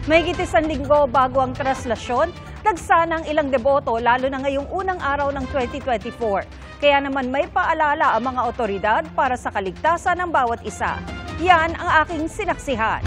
Mahigit isang linggo bago ang traslasyon, dagsa ng ilang deboto lalo na ngayong unang araw ng 2024. Kaya naman may paalala ang mga otoridad para sa kaligtasan ng bawat isa. Yan ang aking sinaksihan.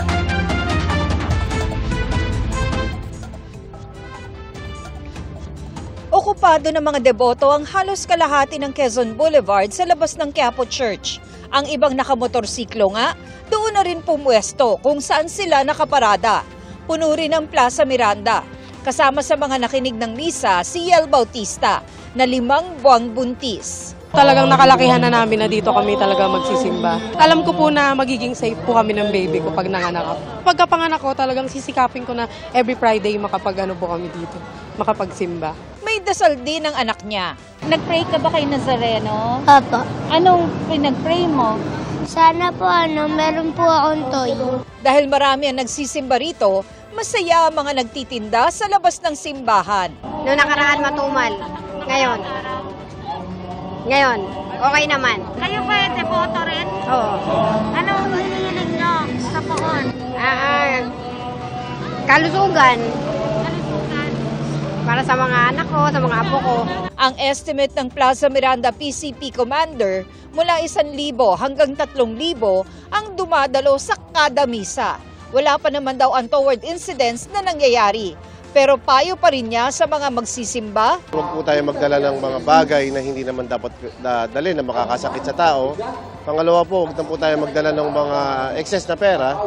Okupado ng mga deboto ang halos kalahati ng Quezon Boulevard sa labas ng Quiapo Church. Ang ibang nakamotorsiklo nga, doon na rin pumwesto kung saan sila nakaparada. Puno rin ang Plaza Miranda. Kasama sa mga nakinig ng misa si Yel Bautista na 5 buwang buntis. Talagang nakalakihan na namin na dito kami talaga magsisimba. Alam ko po na magiging safe po kami ng baby ko pag nanganak ako. Pagkapanganak ko, talagang sisikapin ko na every Friday makapag-ano po kami dito, makapagsimba. May dasal din ang anak niya. Nag-pray ka ba kay Nazareno? Opo. Anong pinag-pray mo? Sana po meron po akong toy. Dahil marami ang nagsisimba rito, masaya ang mga nagtitinda sa labas ng simbahan. Noong nakaraan matumal. Ngayon, okay naman. Kayo ba deboto rin? Oo. Anong hinihiling nyo sa poon? Kalusugan. Para sa mga anak ko, sa mga apo ko. Ang estimate ng Plaza Miranda PCP Commander, mula 1,000 hanggang 3,000 ang dumadalo sa kada misa. Wala pa naman daw untoward incidents na nangyayari. Pero payo pa rin niya sa mga magsisimba. Huwag po tayo magdala ng mga bagay na hindi naman dapat dalhin na makakasakit sa tao. Pangalawa po, huwag na po tayo magdala ng mga excess na pera.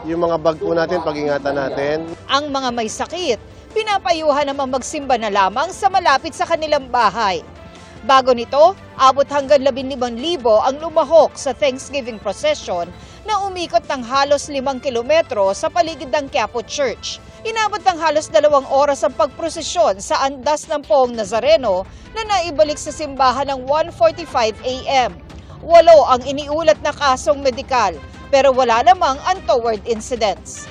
Yung mga bag po natin, pag-ingatan natin. Ang mga may sakit, pinapayuhan namang magsimba na lamang sa malapit sa kanilang bahay. Bago nito, abot hanggang 15,000 ang lumahok sa Thanksgiving procession na umikot ng halos 5 kilometro sa paligid ng Quiapo Church. Inabot ng halos 2 oras ang pagprosesyon sa andas ng Poong Nazareno na naibalik sa simbahan ng 1:45 a.m. 8 ang iniulat na kasong medikal pero wala namang untoward incidents.